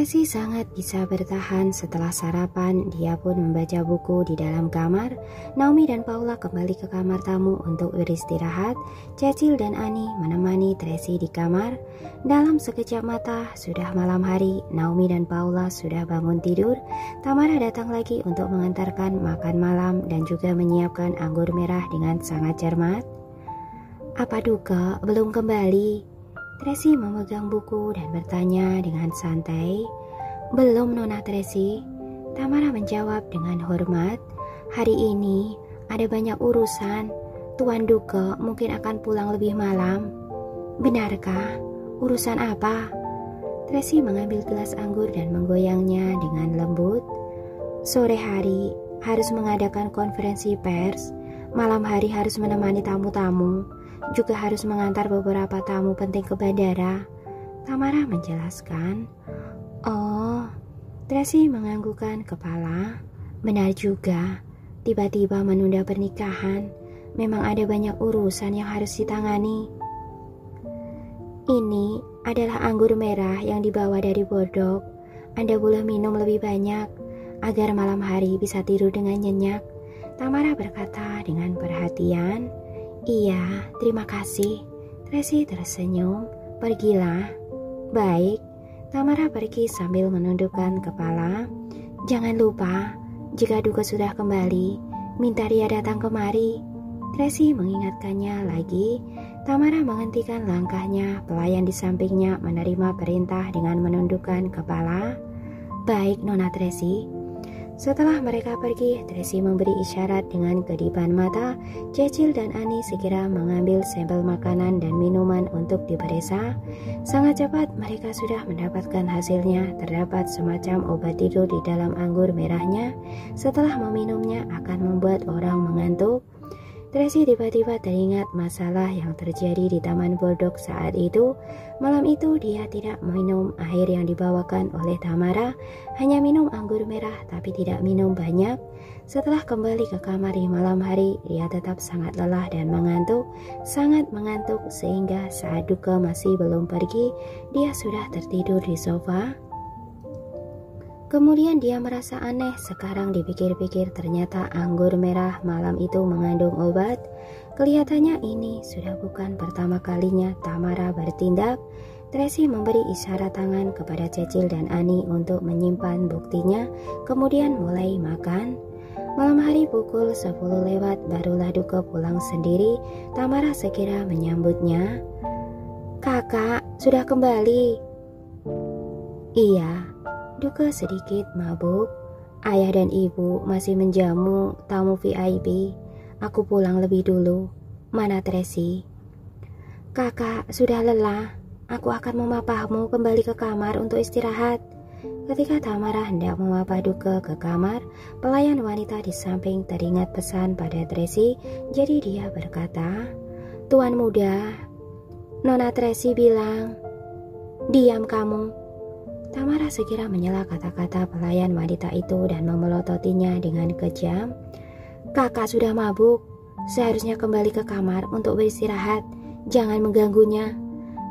Tracy sangat bisa bertahan. Setelah sarapan, dia pun membaca buku di dalam kamar. Naomi dan Paula kembali ke kamar tamu untuk beristirahat. Cecil dan Annie menemani Tracy di kamar. Dalam sekejap mata, sudah malam hari. Naomi dan Paula sudah bangun tidur. Tamara datang lagi untuk mengantarkan makan malam dan juga menyiapkan anggur merah dengan sangat cermat. "Apa Duka belum kembali?" Tracy memegang buku dan bertanya dengan santai. "Belum, Nona Tracy." Tamara menjawab dengan hormat. "Hari ini ada banyak urusan. Tuan Duke mungkin akan pulang lebih malam." "Benarkah? Urusan apa?" Tracy mengambil gelas anggur dan menggoyangnya dengan lembut. "Sore hari harus mengadakan konferensi pers. Malam hari harus menemani tamu-tamu. Juga harus mengantar beberapa tamu penting ke bandara." Tamara menjelaskan. "Oh," Tracy menganggukkan kepala. "Benar juga, tiba-tiba menunda pernikahan. Memang ada banyak urusan yang harus ditangani." "Ini adalah anggur merah yang dibawa dari Bordeaux. Anda boleh minum lebih banyak agar malam hari bisa tidur dengan nyenyak," Tamara berkata dengan perhatian. "Iya, terima kasih." Tracy tersenyum. "Pergilah." "Baik." Tamara pergi sambil menundukkan kepala. "Jangan lupa, jika Duke sudah kembali, minta dia datang kemari." Tracy mengingatkannya lagi. Tamara menghentikan langkahnya. Pelayan di sampingnya menerima perintah dengan menundukkan kepala. "Baik, Nona Tracy." Setelah mereka pergi, Tracy memberi isyarat dengan kedipan mata. Cecil dan Annie segera mengambil sampel makanan dan minuman untuk diperiksa. Sangat cepat mereka sudah mendapatkan hasilnya. Terdapat semacam obat tidur di dalam anggur merahnya. Setelah meminumnya akan membuat orang mengantuk. Tracy tiba-tiba teringat masalah yang terjadi di Taman Bordeaux saat itu. Malam itu dia tidak minum air yang dibawakan oleh Tamara, hanya minum anggur merah tapi tidak minum banyak. Setelah kembali ke kamar di malam hari, dia tetap sangat lelah dan sangat mengantuk sehingga saat Duke masih belum pergi, dia sudah tertidur di sofa. Kemudian dia merasa aneh. Sekarang dipikir-pikir ternyata anggur merah malam itu mengandung obat. Kelihatannya ini sudah bukan pertama kalinya Tamara bertindak. Tracy memberi isyarat tangan kepada Cecil dan Annie untuk menyimpan buktinya, kemudian mulai makan. Malam hari pukul 10 lewat barulah Duke pulang sendiri. Tamara segera menyambutnya. "Kakak sudah kembali?" "Iya." Duke sedikit mabuk. "Ayah dan ibu masih menjamu tamu VIP. Aku pulang lebih dulu. Mana Tracy?" "Kakak sudah lelah. Aku akan memapahmu kembali ke kamar untuk istirahat." Ketika Tamara hendak memapah Duke ke kamar, pelayan wanita di samping teringat pesan pada Tracy. Jadi dia berkata, "Tuan muda, Nona Tracy bilang." "Diam kamu." Tamara segera menyela kata-kata pelayan wanita itu dan memelototinya dengan kejam. "Kakak sudah mabuk. Seharusnya kembali ke kamar untuk beristirahat. Jangan mengganggunya."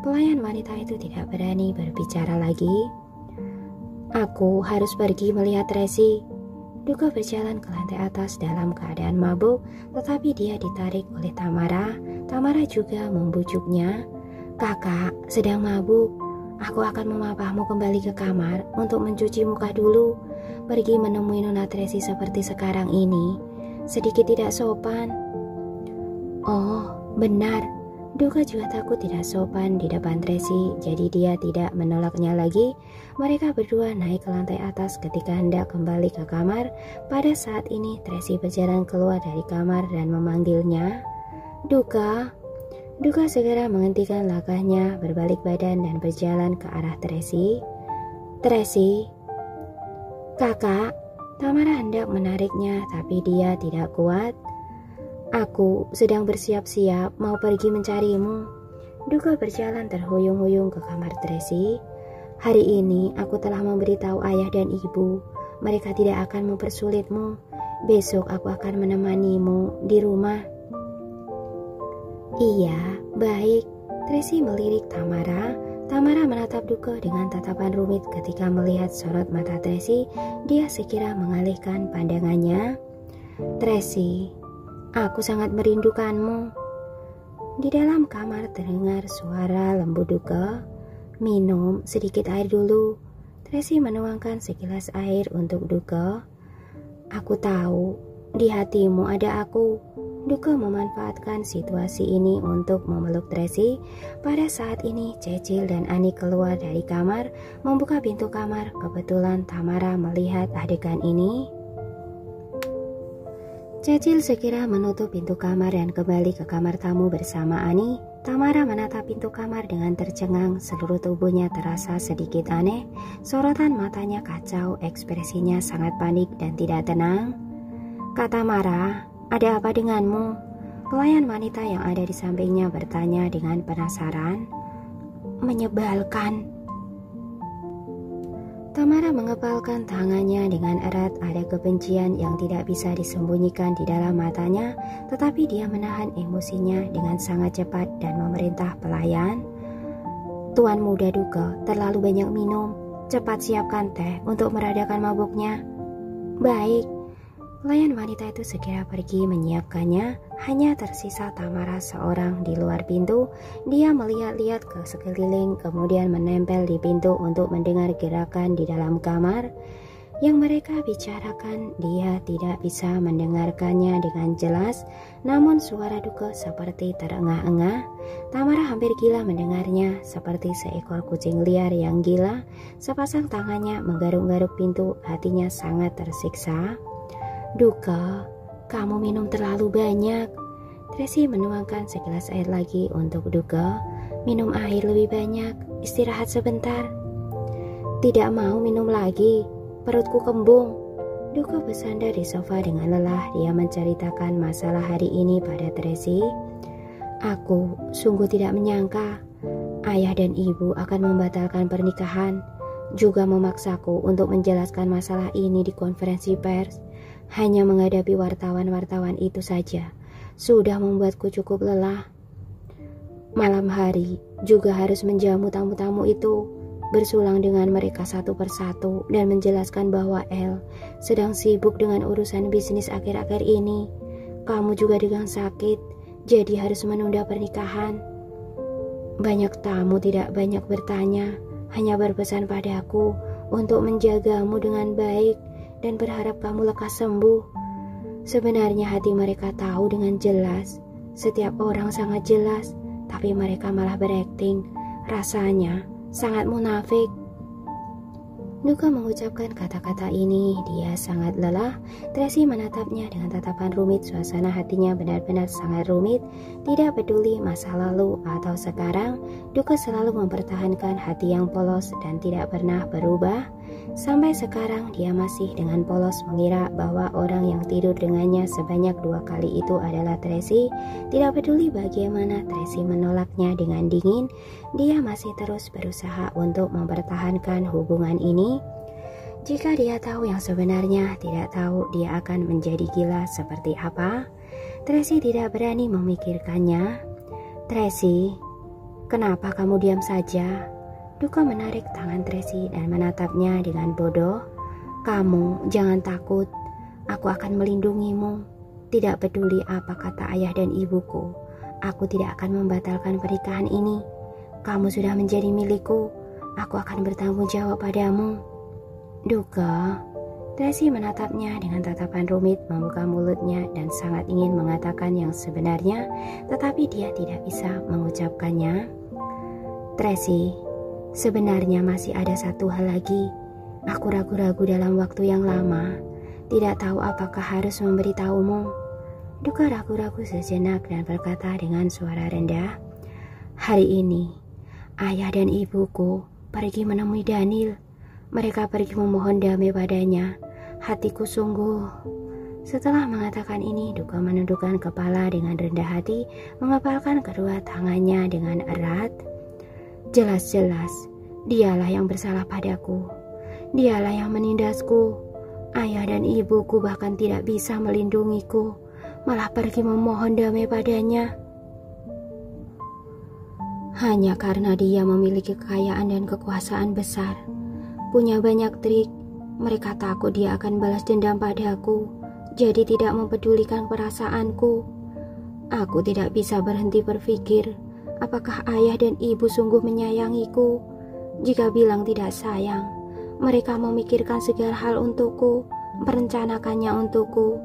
Pelayan wanita itu tidak berani berbicara lagi. "Aku harus pergi melihat Tracy." Duke berjalan ke lantai atas dalam keadaan mabuk, tetapi dia ditarik oleh Tamara. Tamara juga membujuknya. "Kakak sedang mabuk. Aku akan memapahmu kembali ke kamar untuk mencuci muka dulu. Pergi menemui Nona Tracy seperti sekarang ini sedikit tidak sopan." "Oh, benar." Duke juga takut tidak sopan di depan Tracy, jadi dia tidak menolaknya lagi. Mereka berdua naik ke lantai atas ketika hendak kembali ke kamar. Pada saat ini Tracy berjalan keluar dari kamar dan memanggilnya. "Duke." Duke segera menghentikan langkahnya, berbalik badan dan berjalan ke arah Tracy. "Tracy." "Kakak." Tamara hendak menariknya, tapi dia tidak kuat. "Aku sedang bersiap-siap mau pergi mencarimu." Duke berjalan terhuyung-huyung ke kamar Tracy. "Hari ini aku telah memberitahu ayah dan ibu. Mereka tidak akan mempersulitmu. Besok aku akan menemanimu di rumah." "Iya, baik." Tracy melirik Tamara. Tamara menatap Duka dengan tatapan rumit ketika melihat sorot mata Tracy. Dia sekira mengalihkan pandangannya. Tracy, aku sangat merindukanmu. Di dalam kamar terdengar suara lembut Duka. Minum sedikit air dulu. Tracy menuangkan segelas air untuk Duka. Aku tahu, di hatimu ada aku. Duka memanfaatkan situasi ini untuk memeluk Tracy. Pada saat ini Cecil dan Ani keluar dari kamar, membuka pintu kamar. Kebetulan Tamara melihat adegan ini. Cecil segera menutup pintu kamar dan kembali ke kamar tamu bersama Ani. Tamara menatap pintu kamar dengan tercengang, seluruh tubuhnya terasa sedikit aneh. Sorotan matanya kacau, ekspresinya sangat panik dan tidak tenang. Kak Tamara, ada apa denganmu? Pelayan wanita yang ada di sampingnya bertanya dengan penasaran. Menyebalkan. Tamara mengepalkan tangannya dengan erat. Ada kebencian yang tidak bisa disembunyikan di dalam matanya, tetapi dia menahan emosinya dengan sangat cepat dan memerintah pelayan. Tuan muda Duka terlalu banyak minum. Cepat siapkan teh untuk meredakan mabuknya. Baik. Pelayan wanita itu segera pergi menyiapkannya. Hanya tersisa Tamara seorang di luar pintu. Dia melihat-lihat ke sekeliling, kemudian menempel di pintu untuk mendengar gerakan di dalam kamar. Yang mereka bicarakan, dia tidak bisa mendengarkannya dengan jelas. Namun suara Duka seperti terengah-engah. Tamara hampir gila mendengarnya, seperti seekor kucing liar yang gila. Sepasang tangannya menggaruk-garuk pintu, hatinya sangat tersiksa. Duka, kamu minum terlalu banyak. Tracy menuangkan segelas air lagi untuk Duka. Minum air lebih banyak, istirahat sebentar. Tidak mau minum lagi, perutku kembung. Duka bersandar di sofa dengan lelah. Dia menceritakan masalah hari ini pada Tracy. Aku sungguh tidak menyangka ayah dan ibu akan membatalkan pernikahan, juga memaksaku untuk menjelaskan masalah ini di konferensi pers. Hanya menghadapi wartawan-wartawan itu saja sudah membuatku cukup lelah. Malam hari juga harus menjamu tamu-tamu itu, bersulang dengan mereka satu persatu dan menjelaskan bahwa El sedang sibuk dengan urusan bisnis akhir-akhir ini. Kamu juga sedang sakit, jadi harus menunda pernikahan. Banyak tamu tidak banyak bertanya, hanya berpesan padaku untuk menjagamu dengan baik dan berharap kamu lekas sembuh. Sebenarnya hati mereka tahu dengan jelas. Setiap orang sangat jelas, tapi mereka malah berakting. Rasanya sangat munafik. Duka mengucapkan kata-kata ini. Dia sangat lelah. Tracy menatapnya dengan tatapan rumit. Suasana hatinya benar-benar sangat rumit. Tidak peduli masa lalu atau sekarang, Duka selalu mempertahankan hati yang polos dan tidak pernah berubah. Sampai sekarang dia masih dengan polos mengira bahwa orang yang tidur dengannya sebanyak 2 kali itu adalah Tracy. Tidak peduli bagaimana Tracy menolaknya dengan dingin, dia masih terus berusaha untuk mempertahankan hubungan ini. Jika dia tahu yang sebenarnya, tidak tahu dia akan menjadi gila seperti apa. Tracy tidak berani memikirkannya. Tracy, kenapa kamu diam saja? Duka menarik tangan Tracy dan menatapnya dengan bodoh. Kamu jangan takut, aku akan melindungimu. Tidak peduli apa kata ayah dan ibuku, aku tidak akan membatalkan pernikahan ini. Kamu sudah menjadi milikku, aku akan bertanggung jawab padamu. Duka. Tracy menatapnya dengan tatapan rumit, membuka mulutnya dan sangat ingin mengatakan yang sebenarnya, tetapi dia tidak bisa mengucapkannya. Tracy, sebenarnya masih ada satu hal lagi. Aku ragu-ragu dalam waktu yang lama. Tidak tahu apakah harus memberitahumu. Duka ragu-ragu sejenak dan berkata dengan suara rendah, hari ini, ayah dan ibuku pergi menemui Daniel. Mereka pergi memohon damai padanya. Hatiku sungguh. Setelah mengatakan ini, Duka menundukkan kepala dengan rendah hati, mengepalkan kedua tangannya dengan erat. Jelas-jelas, dialah yang bersalah padaku. Dialah yang menindasku. Ayah dan ibuku bahkan tidak bisa melindungiku, malah pergi memohon damai padanya. Hanya karena dia memiliki kekayaan dan kekuasaan besar, punya banyak trik, mereka takut dia akan balas dendam padaku, jadi tidak mempedulikan perasaanku. Aku tidak bisa berhenti berpikir, apakah ayah dan ibu sungguh menyayangiku? Jika bilang tidak sayang, mereka memikirkan segala hal untukku, merencanakannya untukku.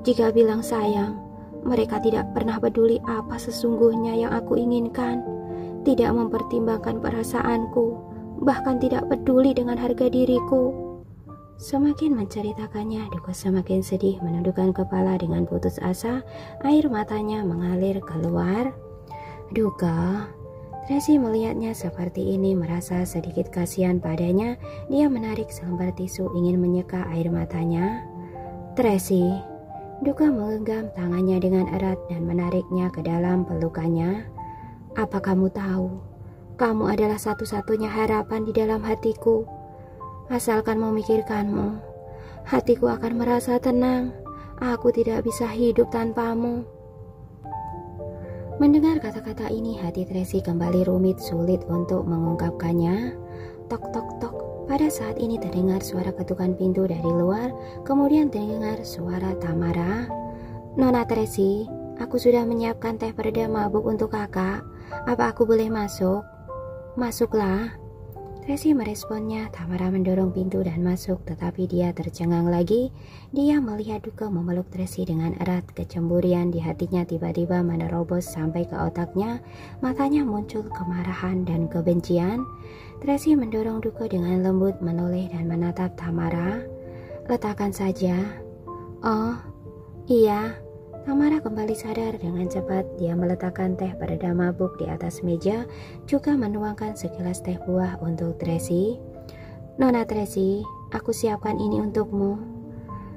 Jika bilang sayang, mereka tidak pernah peduli apa sesungguhnya yang aku inginkan, tidak mempertimbangkan perasaanku, bahkan tidak peduli dengan harga diriku. Semakin menceritakannya, Duka semakin sedih, menundukkan kepala dengan putus asa, air matanya mengalir keluar. Duka, Tracy melihatnya seperti ini, merasa sedikit kasihan padanya. Dia menarik selembar tisu, ingin menyeka air matanya. Tracy, Duka menggenggam tangannya dengan erat dan menariknya ke dalam pelukannya. Apa kamu tahu? Kamu adalah satu-satunya harapan di dalam hatiku. Asalkan memikirkanmu, hatiku akan merasa tenang. Aku tidak bisa hidup tanpamu. Mendengar kata-kata ini, hati Tracy kembali rumit, sulit untuk mengungkapkannya. Tok tok tok. Pada saat ini terdengar suara ketukan pintu dari luar, kemudian terdengar suara Tamara. Nona Tracy, aku sudah menyiapkan teh peredam mabuk untuk kakak. Apa aku boleh masuk? Masuklah. Tracy meresponnya. Tamara mendorong pintu dan masuk, tetapi dia tercengang lagi. Dia melihat Duka memeluk Tracy dengan erat. Kecemburian di hatinya tiba-tiba menerobos sampai ke otaknya. Matanya muncul kemarahan dan kebencian. Tracy mendorong Duka dengan lembut, menoleh dan menatap Tamara. Letakkan saja. Oh, iya. Tamara kembali sadar dengan cepat. Dia meletakkan teh peredam mabuk di atas meja, juga menuangkan segelas teh buah untuk Tracy. Nona Tracy, aku siapkan ini untukmu.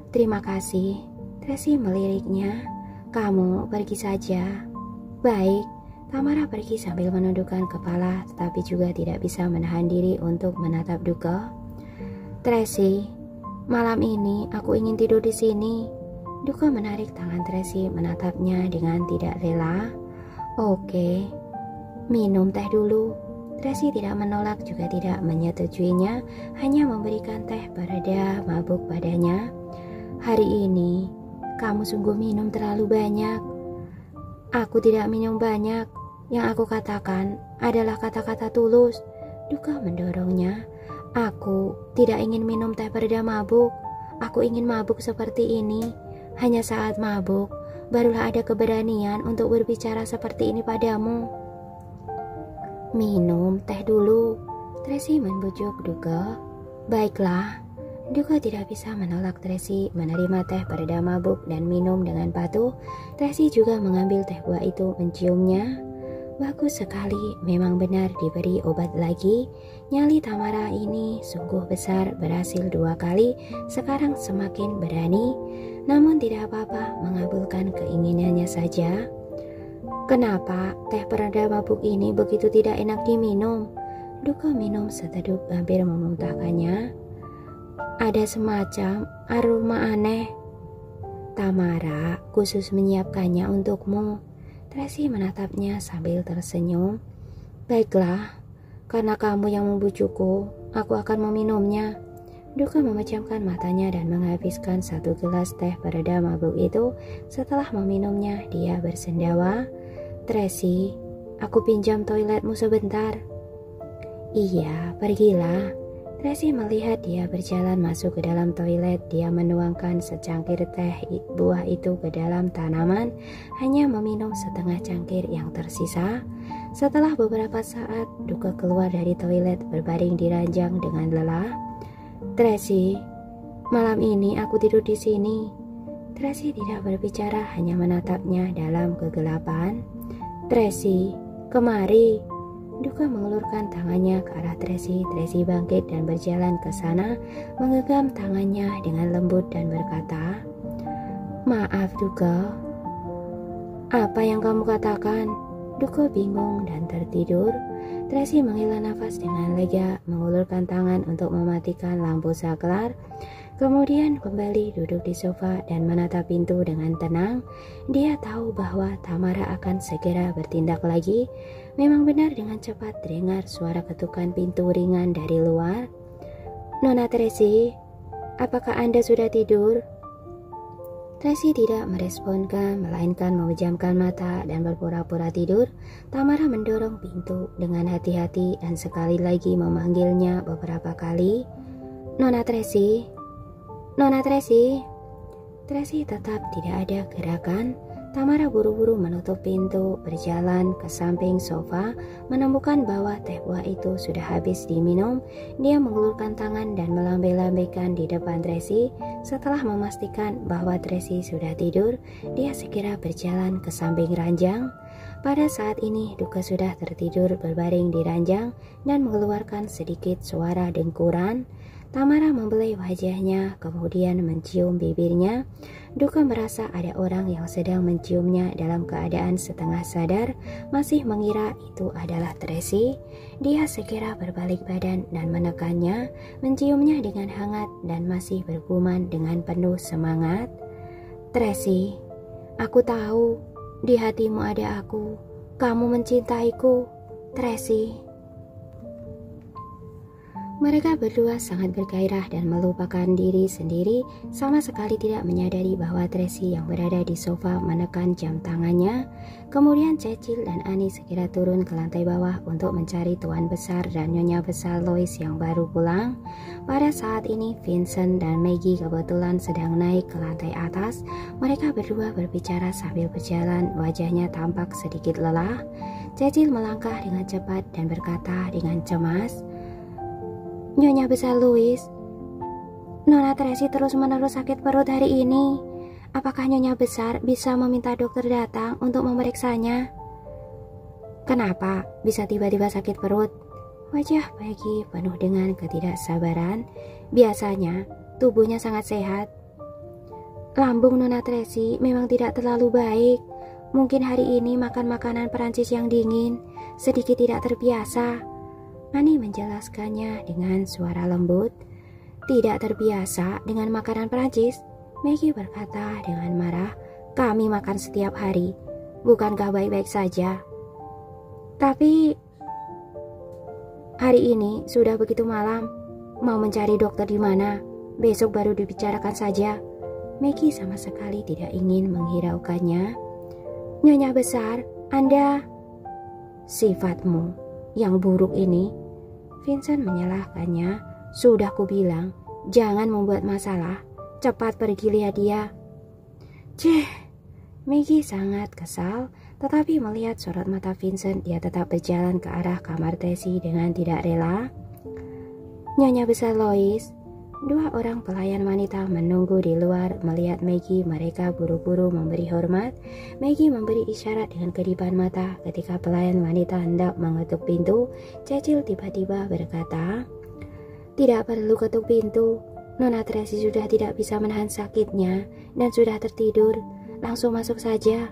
Terima kasih. Tracy meliriknya. Kamu pergi saja. Baik. Tamara pergi sambil menundukkan kepala, tetapi juga tidak bisa menahan diri untuk menatap Duka. Tracy, malam ini aku ingin tidur di sini. Duka menarik tangan Tracy, menatapnya dengan tidak rela. Oke, minum teh dulu. Tracy tidak menolak juga tidak menyetujuinya, hanya memberikan teh pereda mabuk padanya. Hari ini, kamu sungguh minum terlalu banyak. Aku tidak minum banyak. Yang aku katakan adalah kata-kata tulus. Duka mendorongnya. Aku tidak ingin minum teh pereda mabuk. Aku ingin mabuk seperti ini. Hanya saat mabuk, barulah ada keberanian untuk berbicara seperti ini padamu. Minum teh dulu. Tracy membujuk Duka. Baiklah. Duka tidak bisa menolak Tracy menerima teh peredam mabuk dan minum dengan patuh. Tracy juga mengambil teh buah itu, menciumnya. Bagus sekali, memang benar diberi obat lagi. Nyali Tamara ini sungguh besar, berhasil 2 kali, sekarang semakin berani. Namun tidak apa-apa, mengabulkan keinginannya saja. Kenapa teh peredam mabuk ini begitu tidak enak diminum? Duka minum seteguk, hampir memuntahkannya. Ada semacam aroma aneh. Tamara khusus menyiapkannya untukmu. Tracy menatapnya sambil tersenyum. Baiklah, karena kamu yang membujukku, aku akan meminumnya. Duka memejamkan matanya dan menghabiskan 1 gelas teh peredam mabuk itu. Setelah meminumnya, dia bersendawa. Tracy, aku pinjam toiletmu sebentar. Iya, pergilah. Tracy melihat dia berjalan masuk ke dalam toilet. Dia menuangkan secangkir teh buah itu ke dalam tanaman, hanya meminum setengah cangkir yang tersisa. Setelah beberapa saat, Duka keluar dari toilet berbaring di ranjang dengan lelah. Tracy, malam ini aku tidur di sini. Tracy tidak berbicara, hanya menatapnya dalam kegelapan. Tracy, kemari. Duka mengulurkan tangannya ke arah Tracy. Tracy bangkit dan berjalan ke sana, menggenggam tangannya dengan lembut dan berkata, Maaf Duka. Apa yang kamu katakan? Duka bingung dan tertidur. Tracy menghela nafas dengan lega, mengulurkan tangan untuk mematikan lampu saklar. Kemudian kembali duduk di sofa dan menatap pintu dengan tenang. Dia tahu bahwa Tamara akan segera bertindak lagi. Memang benar dengan cepat terdengar suara ketukan pintu ringan dari luar. "Nona Tracy, apakah Anda sudah tidur?" Tracy tidak meresponkan, melainkan memejamkan mata dan berpura-pura tidur. Tamara mendorong pintu dengan hati-hati dan sekali lagi memanggilnya beberapa kali. "Nona Tracy, Nona Tracy." Tracy tetap tidak ada gerakan. Tamara buru-buru menutup pintu, berjalan ke samping sofa, menemukan bahwa teh buah itu sudah habis diminum. Dia mengulurkan tangan dan melambai-lambaikan di depan Tracy. Setelah memastikan bahwa Tracy sudah tidur, dia segera berjalan ke samping ranjang. Pada saat ini, Duka sudah tertidur berbaring di ranjang dan mengeluarkan sedikit suara dengkuran. Tamara membelai wajahnya, kemudian mencium bibirnya. Duka merasa ada orang yang sedang menciumnya dalam keadaan setengah sadar, masih mengira itu adalah Tracy. Dia segera berbalik badan dan menekannya, menciumnya dengan hangat dan masih bergumam dengan penuh semangat. "Tracy, aku tahu di hatimu ada aku. Kamu mencintaiku, Tracy." Mereka berdua sangat bergairah dan melupakan diri sendiri, sama sekali tidak menyadari bahwa Tracy yang berada di sofa menekan jam tangannya. Kemudian Cecil dan Ani segera turun ke lantai bawah untuk mencari Tuan Besar dan Nyonya Besar Lois yang baru pulang. Pada saat ini Vincent dan Maggie kebetulan sedang naik ke lantai atas. Mereka berdua berbicara sambil berjalan, wajahnya tampak sedikit lelah. Cecil melangkah dengan cepat dan berkata dengan cemas, "Nyonya Besar Louis, Nona Tracy terus-menerus sakit perut hari ini. Apakah Nyonya Besar bisa meminta dokter datang untuk memeriksanya?" "Kenapa bisa tiba-tiba sakit perut?" Wajah Maggie penuh dengan ketidaksabaran. "Biasanya tubuhnya sangat sehat." "Lambung Nona Tracy memang tidak terlalu baik. Mungkin hari ini makan makanan Perancis yang dingin, sedikit tidak terbiasa." Ani menjelaskannya dengan suara lembut. "Tidak terbiasa dengan makanan Perancis?" Maggie berkata dengan marah. "Kami makan setiap hari. Bukankah baik-baik saja? Tapi hari ini sudah begitu malam. Mau mencari dokter di mana? Besok baru dibicarakan saja." Maggie sama sekali tidak ingin menghiraukannya. "Nyonya Besar, Anda..." "Sifatmu yang buruk ini," Vincent menyalahkannya. "Sudah kubilang, jangan membuat masalah. Cepat pergi lihat dia." Maggie sangat kesal, tetapi melihat sorot mata Vincent, dia tetap berjalan ke arah kamar Tracy dengan tidak rela. "Nyonya Besar Lois." Dua orang pelayan wanita menunggu di luar melihat Maggie. Mereka buru-buru memberi hormat. Maggie memberi isyarat dengan kedipan mata. Ketika pelayan wanita hendak mengetuk pintu, Cecil tiba-tiba berkata, "Tidak perlu ketuk pintu. Nona Tracy sudah tidak bisa menahan sakitnya dan sudah tertidur. Langsung masuk saja."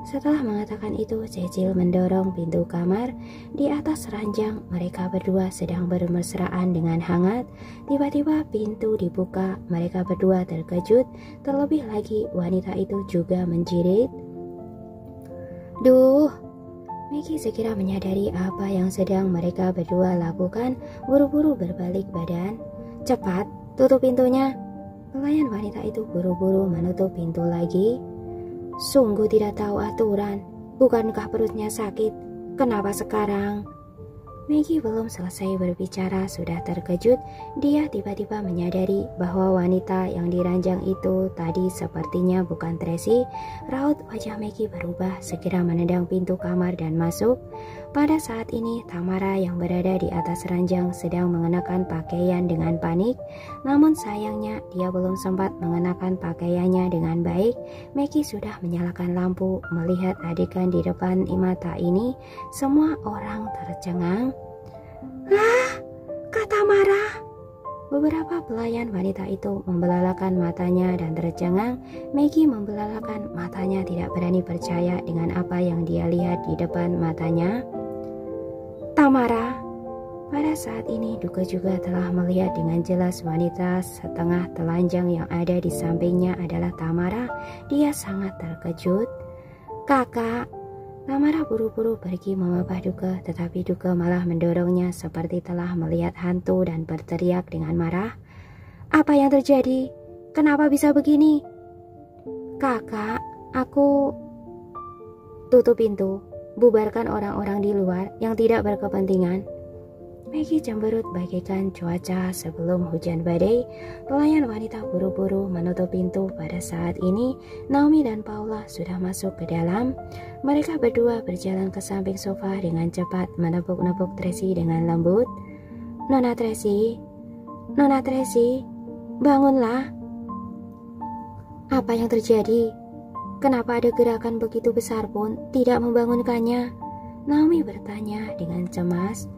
Setelah mengatakan itu, Cecil mendorong pintu kamar. Di atas ranjang, mereka berdua sedang bermesraan dengan hangat. Tiba-tiba pintu dibuka. Mereka berdua terkejut. Terlebih lagi, wanita itu juga menjerit. "Duh!" Maggie segera menyadari apa yang sedang mereka berdua lakukan. Buru-buru berbalik badan. "Cepat, tutup pintunya." Pelayan wanita itu buru-buru menutup pintu lagi. "Sungguh tidak tahu aturan. Bukankah perutnya sakit? Kenapa sekarang?" Maggie belum selesai berbicara sudah terkejut. Dia tiba-tiba menyadari bahwa wanita yang diranjang itu tadi sepertinya bukan Tracy. Raut wajah Maggie berubah, segera menendang pintu kamar dan masuk. Pada saat ini Tamara yang berada di atas ranjang sedang mengenakan pakaian dengan panik. Namun sayangnya dia belum sempat mengenakan pakaiannya dengan baik. Maggie sudah menyalakan lampu. Melihat adegan di depan mata ini, semua orang tercengang. "Ah, Kak Tamara!" Beberapa pelayan wanita itu membelalakan matanya dan tercengang. Maggie membelalakan matanya, tidak berani percaya dengan apa yang dia lihat di depan matanya. "Tamara!" Pada saat ini Duga juga telah melihat dengan jelas wanita setengah telanjang yang ada di sampingnya adalah Tamara. Dia sangat terkejut. "Kakak!" Tamara buru-buru pergi memapah Duga, tetapi Duga malah mendorongnya seperti telah melihat hantu dan berteriak dengan marah. "Apa yang terjadi? Kenapa bisa begini?" "Kakak, aku..." "Tutup pintu, bubarkan orang-orang di luar yang tidak berkepentingan." Maggie cemberut bagaikan cuaca sebelum hujan badai. Pelayan wanita buru-buru menutup pintu. Pada saat ini, Naomi dan Paula sudah masuk ke dalam. Mereka berdua berjalan ke samping sofa dengan cepat, menepuk-nepuk Tracy dengan lembut. Nona Tracy, bangunlah." "Apa yang terjadi? Kenapa ada gerakan begitu besar pun tidak membangunkannya?" Naomi bertanya dengan cemas.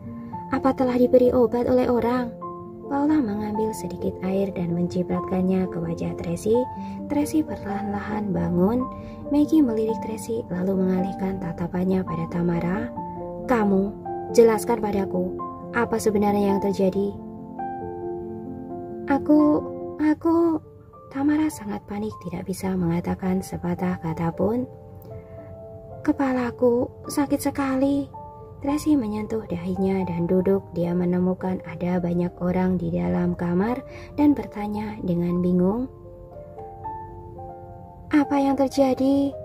"Apa telah diberi obat oleh orang?" Paula mengambil sedikit air dan mencipratkannya ke wajah Tracy. Tracy perlahan-lahan bangun. Maggie melirik Tracy lalu mengalihkan tatapannya pada Tamara. "Kamu, jelaskan padaku, apa sebenarnya yang terjadi?" Aku... Tamara sangat panik, tidak bisa mengatakan sepatah kata pun. "Kepalaku sakit sekali." Tracy menyentuh dahinya dan duduk. Dia menemukan ada banyak orang di dalam kamar dan bertanya dengan bingung. "Apa yang terjadi?"